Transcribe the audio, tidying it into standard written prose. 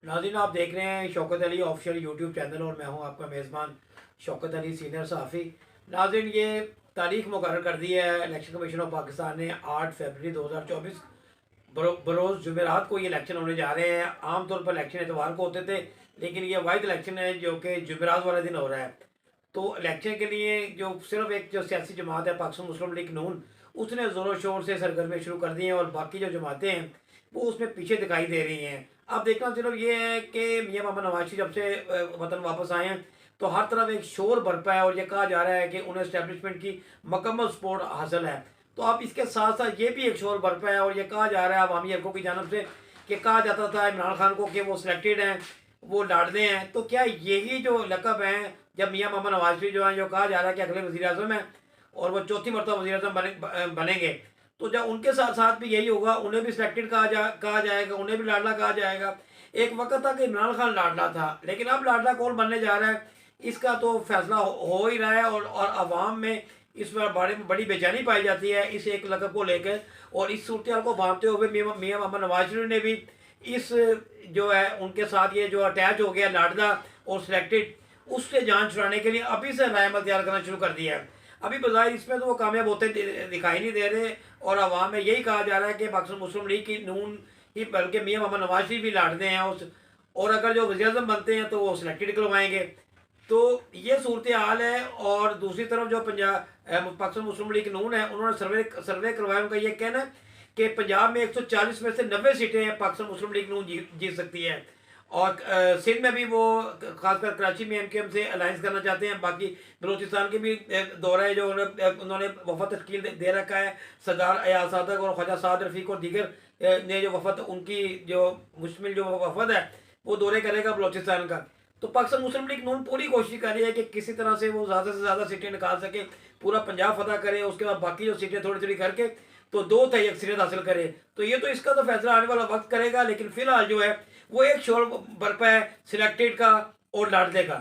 नाज़रीन, आप देख रहे हैं Shaukat Ali official YouTube channel और मैं हूं आपका मेज़बान शौकत अली सीनियर सहाफ़ी। नाज़रीन, ये तारीख मुकर्रर कर दी है इलेक्शन कमीशन ऑफ पाकिस्तान ने 8 फरवरी 2024 बरोज़ जुमेरात को ये इलेक्शन होने जा रहे हैं। आम तौर पर इलेक्शन एतवार को होते थे, लेकिन ये वाहिद इलेक्शन है जो कि जुमेरात वाले दिन हो रहा है। तो इलेक्शन के लिए जो सिर्फ एक जो सियासी जमात है पाकिस्तान मुस्लिम लीग नून, उसने ज़ोरों शोर से सरगर्मियाँ शुरू कर दी हैं और बाकी जो जमातें हैं वो उसमें पीछे दिखाई दे रही हैं। अब देखना सिर्फ ये है कि मियाँ मोहम्मद नवाज शरीफ जब से वतन वापस आए हैं तो हर तरफ एक शोर बरपा है और ये कहा जा रहा है कि उन्हें इस्टेब्लिशमेंट की मुकम्मल सपोर्ट हासिल है। तो अब इसके साथ साथ ये भी एक शोर बरपा है और ये कहा जा रहा है अवामी हलकों की जानब से कि कहा जाता था इमरान खान को कि वो सिलेक्टेड हैं, वो लाडले हैं। तो क्या यही जो लकब हैं जब मियाँ मोहम्मद नवाज शरीफ जो हैं, जो कहा जा रहा है कि अगले वज़ीर आज़म हैं और वो चौथी मरतबा वज़ीर आज़म बनेंगे, तो जब उनके साथ साथ भी यही होगा, उन्हें भी सिलेक्टेड कहा जाएगा, उन्हें भी लाडला कहा जाएगा। एक वक्त था कि इमरान खान लाडला था, लेकिन अब लाडला कौन बनने जा रहा है इसका तो फैसला हो ही रहा है और आवाम में इस बारे में बड़ी बेचैनी पाई जाती है इस एक लकब को लेकर। और इस सूरत हाल को भांपते हुए मियाँ मोहम्मद नवाज शरीफ ने भी इस जो है उनके साथ ये जो अटैच हो गया लाडला और सिलेक्टेड, उससे जान छुड़ाने के लिए अभी से रायमल तैयार करना शुरू कर दिया है। अभी बज़ाहिर इसमें तो वो कामयाब होते दिखाई नहीं दे रहे और आवाम में यही कहा जा रहा है कि पाकिस्तान मुस्लिम लीग की नून ही बल्कि मियाँ मोहम्मद नवाज शरीफ भी लाडते हैं उस, और अगर जो वज़ीर आज़म बनते हैं तो वो सिलेक्टेड करवाएंगे। तो ये सूरत हाल है। और दूसरी तरफ जो पाकिस्तान मुस्लिम लीग नून है, उन्होंने सर्वे करवाया। उनका ये कहना है कि पंजाब में 140 में से 90 सीटें पाकिस्तान मुस्लिम लीग नून जीत सकती है। और सिंध में भी वो खासकर कराची में एमकेएम से अलायंस करना चाहते हैं। बाकी बलूचिस्तान के भी दौरा है जो उन्होंने वफद तश्कील दे रखा है। सरदार अयाज सादक और ख्वाजा साद रफ़ीक और दीगर ने जो वफद, उनकी जो मुश्तमिल जो वफद है वो दौरे करेगा बलूचिस्तान का। तो पाकिस्तान मुस्लिम लीग नून पूरी कोशिश कर रही है कि किसी तरह से वो ज़्यादा से ज़्यादा सीटें निकाल सके, पूरा पंजाब फतह करे, उसके बाद बाकी जो सीटें थोड़ी थोड़ी करके तो 2 तिहाई अक्सरियत हासिल करे। तो ये तो इसका तो फैसला आने वाला वक्त करेगा, लेकिन फिलहाल जो है वो एक शोर बरपा है सिलेक्टेड का और लाडले का।